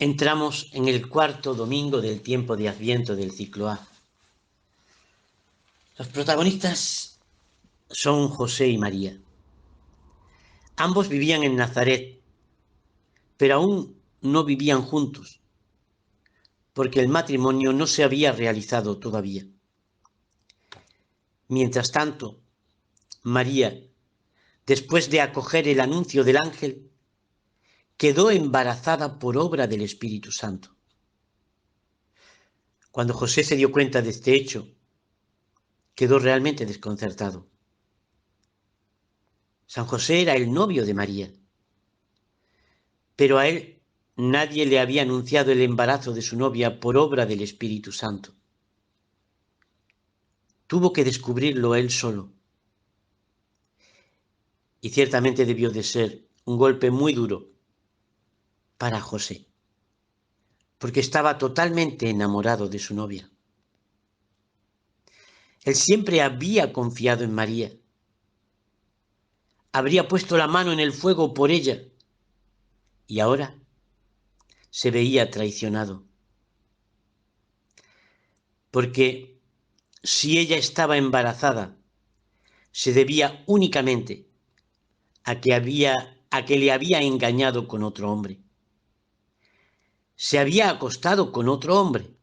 Entramos en el cuarto domingo del tiempo de Adviento del ciclo A. Los protagonistas son José y María. Ambos vivían en Nazaret, pero aún no vivían juntos, porque el matrimonio no se había realizado todavía. Mientras tanto, María, después de acoger el anuncio del ángel, quedó embarazada por obra del Espíritu Santo. Cuando José se dio cuenta de este hecho, quedó realmente desconcertado. San José era el novio de María, pero a él nadie le había anunciado el embarazo de su novia por obra del Espíritu Santo. Tuvo que descubrirlo él solo. Y ciertamente debió de ser un golpe muy duro para José, porque estaba totalmente enamorado de su novia. Él siempre había confiado en María. Habría puesto la mano en el fuego por ella. Y ahora se veía traicionado. Porque si ella estaba embarazada, se debía únicamente a que le había engañado con otro hombre. Se había acostado con otro hombre.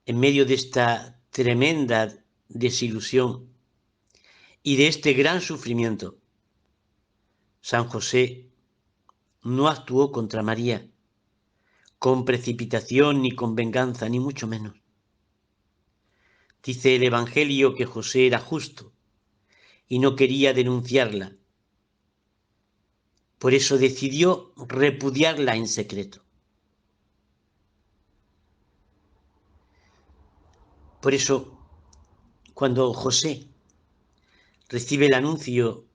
En medio de esta tremenda desilusión y de este gran sufrimiento, San José no actuó contra María con precipitación ni con venganza, ni mucho menos. Dice el Evangelio que José era justo y no quería denunciarla. Por eso decidió repudiarla en secreto. Por eso, cuando José recibe el anuncio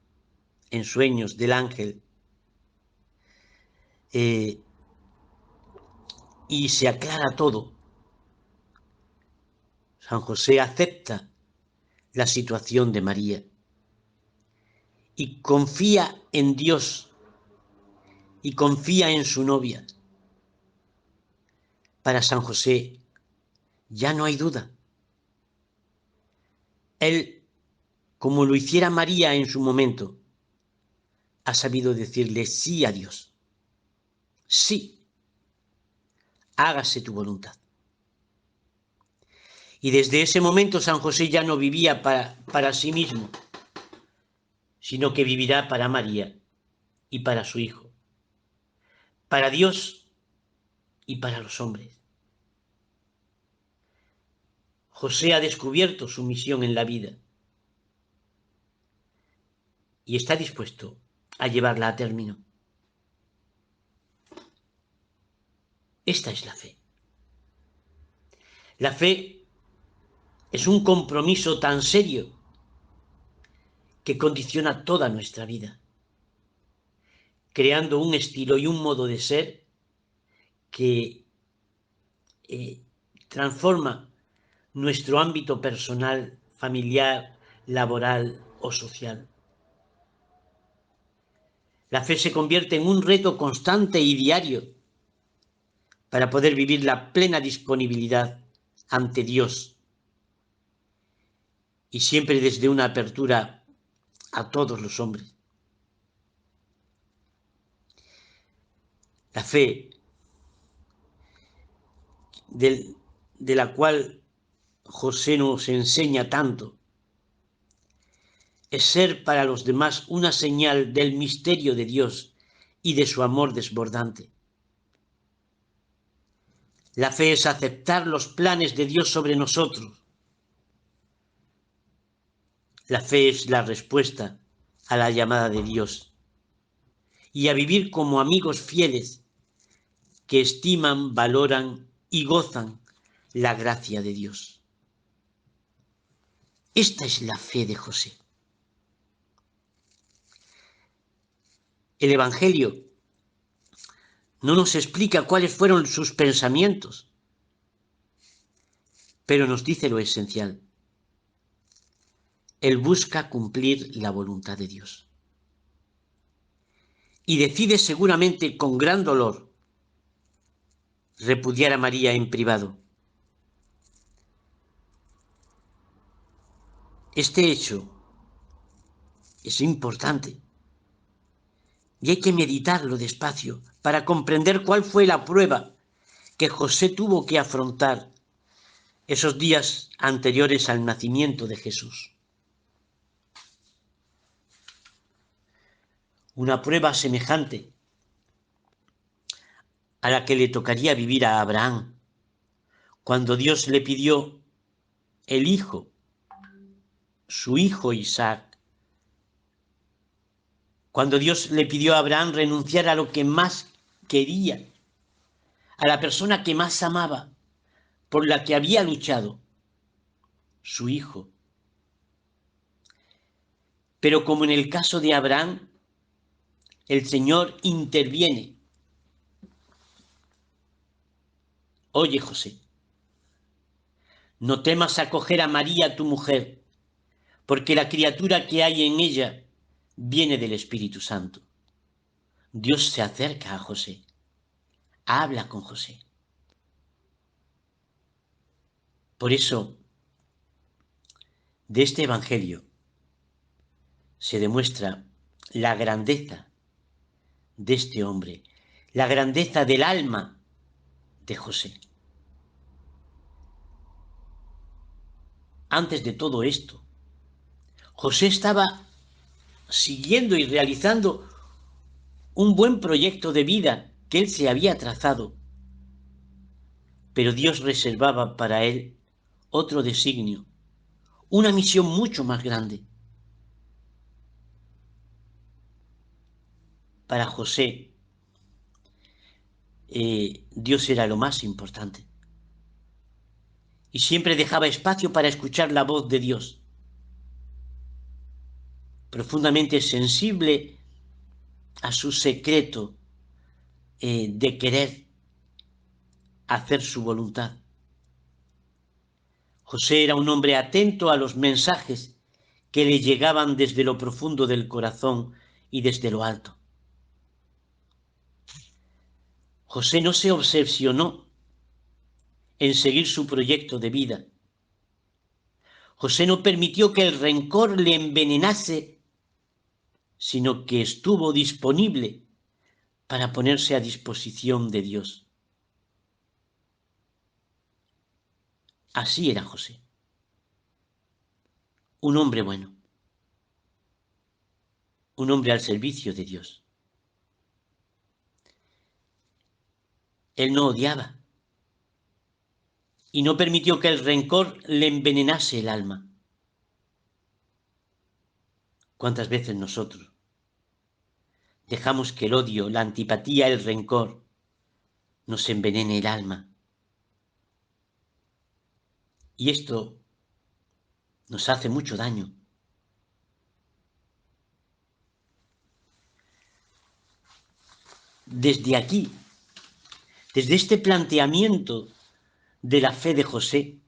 en sueños del ángel y se aclara todo, San José acepta la situación de María y confía en Dios y confía en su novia. Para San José ya no hay duda. Él, como lo hiciera María en su momento, ha sabido decirle sí a Dios. Sí, hágase tu voluntad. Y desde ese momento San José ya no vivía para sí mismo, sino que vivirá para María y para su Hijo, para Dios y para los hombres. José ha descubierto su misión en la vida y está dispuesto a llevarla a término. Esta es la fe. La fe es un compromiso tan serio que condiciona toda nuestra vida, creando un estilo y un modo de ser que transforma nuestro ámbito personal, familiar, laboral o social. La fe se convierte en un reto constante y diario para poder vivir la plena disponibilidad ante Dios y siempre desde una apertura a todos los hombres. La fe de la cual José nos enseña tanto es ser para los demás una señal del misterio de Dios y de su amor desbordante. La fe es aceptar los planes de Dios sobre nosotros. La fe es la respuesta a la llamada de Dios y a vivir como amigos fieles que estiman, valoran y gozan la gracia de Dios. Esta es la fe de José. El Evangelio no nos explica cuáles fueron sus pensamientos, pero nos dice lo esencial. Él busca cumplir la voluntad de Dios. y decide seguramente con gran dolor repudiar a María en privado. Este hecho es importante y hay que meditarlo despacio para comprender cuál fue la prueba que José tuvo que afrontar esos días anteriores al nacimiento de Jesús. Una prueba semejante a la que le tocaría vivir a Abraham, cuando Dios le pidió el hijo, su hijo Isaac, cuando Dios le pidió a Abraham renunciar a lo que más quería, a la persona que más amaba, por la que había luchado, su hijo. Pero como en el caso de Abraham, el Señor interviene. Oye, José, no temas acoger a María, tu mujer, porque la criatura que hay en ella viene del Espíritu Santo. Dios se acerca a José, habla con José. Por eso, de este Evangelio se demuestra la grandeza de este hombre, la grandeza del alma de José. Antes de todo esto, José estaba siguiendo y realizando un buen proyecto de vida que él se había trazado, pero Dios reservaba para él otro designio, una misión mucho más grande. Para José, Dios era lo más importante. Y siempre dejaba espacio para escuchar la voz de Dios. Profundamente sensible a su secreto de querer hacer su voluntad. José era un hombre atento a los mensajes que le llegaban desde lo profundo del corazón y desde lo alto. José no se obsesionó en seguir su proyecto de vida. José no permitió que el rencor le envenenase, sino que estuvo disponible para ponerse a disposición de Dios. Así era José. Un hombre bueno. Un hombre al servicio de Dios. Él no odiaba y no permitió que el rencor le envenenase el alma. ¿Cuántas veces nosotros dejamos que el odio, la antipatía, el rencor nos envenene el alma? Y esto nos hace mucho daño. Desde aquí, desde este planteamiento de la fe de José,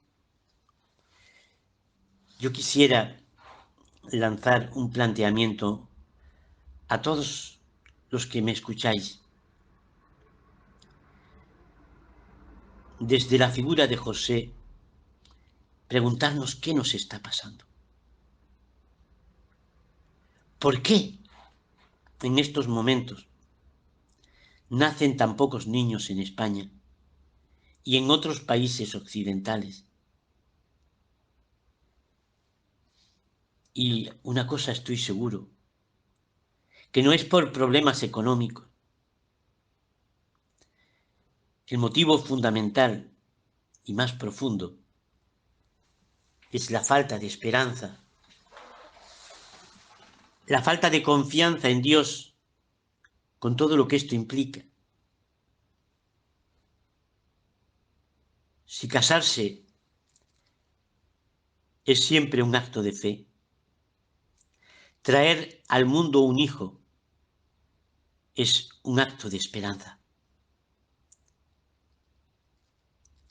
yo quisiera lanzar un planteamiento a todos los que me escucháis. Desde la figura de José, preguntarnos qué nos está pasando. ¿Por qué en estos momentos nacen tan pocos niños en España y en otros países occidentales? Y una cosa estoy seguro, que no es por problemas económicos. El motivo fundamental y más profundo es la falta de esperanza, la falta de confianza en Dios, con todo lo que esto implica. Si casarse es siempre un acto de fe, traer al mundo un hijo es un acto de esperanza.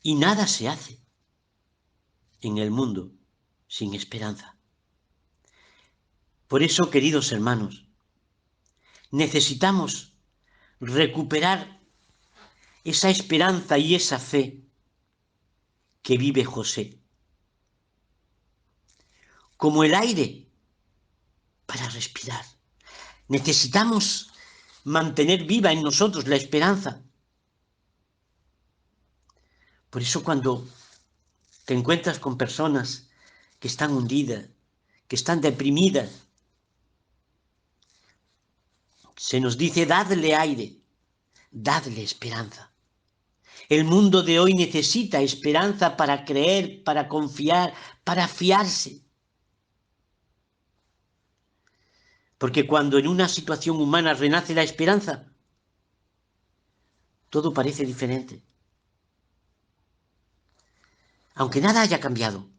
Y nada se hace en el mundo sin esperanza. Por eso, queridos hermanos, necesitamos recuperar esa esperanza y esa fe que vive José, como el aire para respirar. Necesitamos mantener viva en nosotros la esperanza. Por eso cuando te encuentras con personas que están hundidas, que están deprimidas, se nos dice: dadle aire, dadle esperanza. El mundo de hoy necesita esperanza para creer, para confiar, para fiarse. Porque cuando en una situación humana renace la esperanza, todo parece diferente. Aunque nada haya cambiado.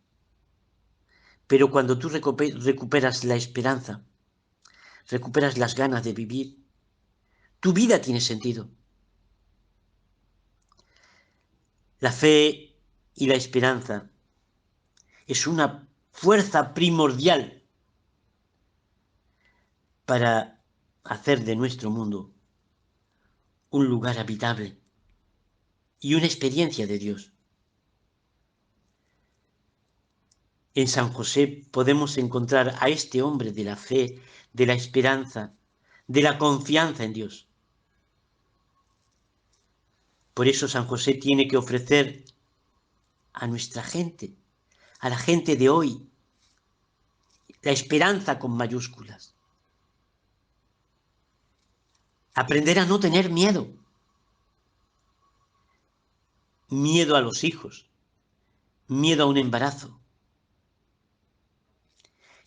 Pero cuando tú recuperas la esperanza, recuperas las ganas de vivir, tu vida tiene sentido. La fe y la esperanza es una fuerza primordial para hacer de nuestro mundo un lugar habitable y una experiencia de Dios. En San José podemos encontrar a este hombre de la fe, de la esperanza, de la confianza en Dios. Por eso San José tiene que ofrecer a nuestra gente, a la gente de hoy, la esperanza con mayúsculas. Aprender a no tener miedo. Miedo a los hijos, miedo a un embarazo.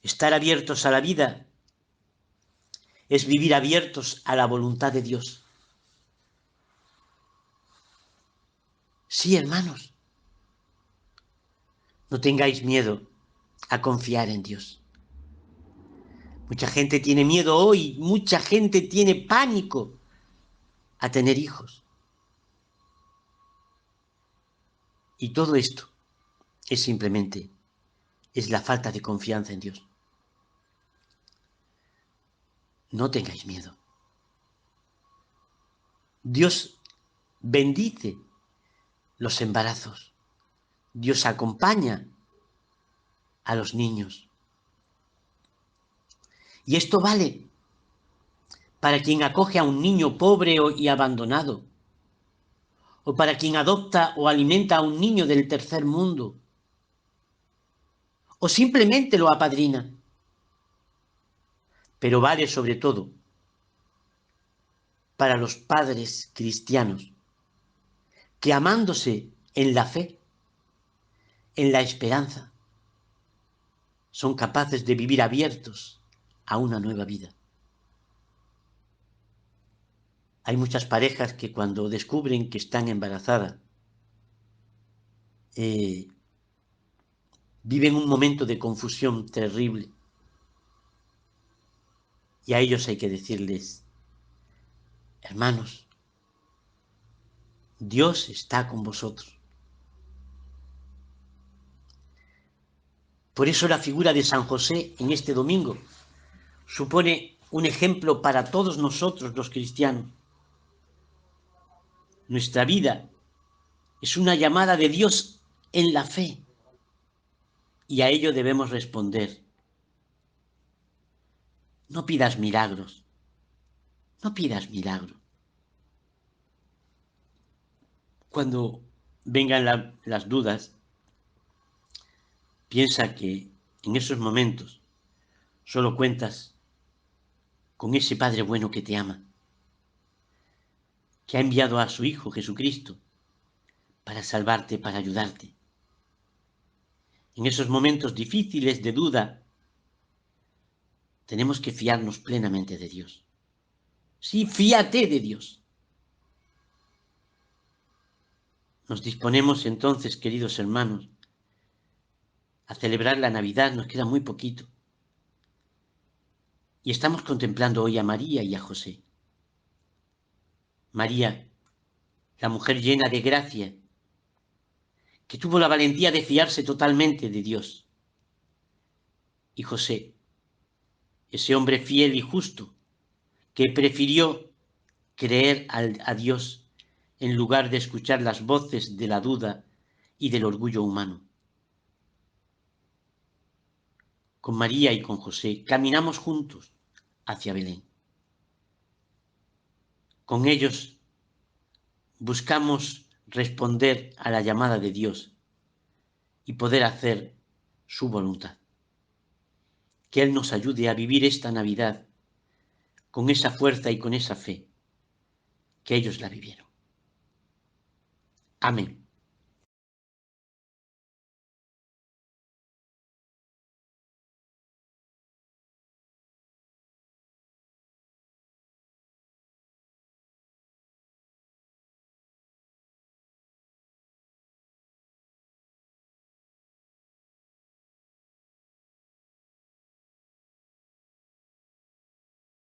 Estar abiertos a la vida es vivir abiertos a la voluntad de Dios. Sí, hermanos, no tengáis miedo a confiar en Dios. Mucha gente tiene miedo hoy, mucha gente tiene pánico a tener hijos. Y todo esto es la falta de confianza en Dios. No tengáis miedo. Dios bendice los embarazos. Dios acompaña a los niños. Y esto vale para quien acoge a un niño pobre y abandonado, o para quien adopta o alimenta a un niño del tercer mundo, o simplemente lo apadrina. Pero vale sobre todo para los padres cristianos que, amándose en la fe, en la esperanza, son capaces de vivir abiertos a una nueva vida. Hay muchas parejas que cuando descubren que están embarazadas, viven un momento de confusión terrible. Y a ellos hay que decirles: hermanos, Dios está con vosotros. Por eso la figura de San José en este domingo supone un ejemplo para todos nosotros los cristianos. Nuestra vida es una llamada de Dios en la fe y a ello debemos responder. No pidas milagros, no pidas milagros. Cuando vengan las dudas, piensa que en esos momentos solo cuentas con ese Padre bueno que te ama, que ha enviado a su Hijo Jesucristo para salvarte, para ayudarte. En esos momentos difíciles de duda, tenemos que fiarnos plenamente de Dios. Sí, fíate de Dios. Nos disponemos entonces, queridos hermanos, a celebrar la Navidad. Nos queda muy poquito. Y estamos contemplando hoy a María y a José. María, la mujer llena de gracia, que tuvo la valentía de fiarse totalmente de Dios. Y José, ese hombre fiel y justo, que prefirió creer a Dios en lugar de escuchar las voces de la duda y del orgullo humano. Con María y con José caminamos juntos hacia Belén. Con ellos buscamos responder a la llamada de Dios y poder hacer su voluntad. Que Él nos ayude a vivir esta Navidad con esa fuerza y con esa fe que ellos la vivieron. Amén.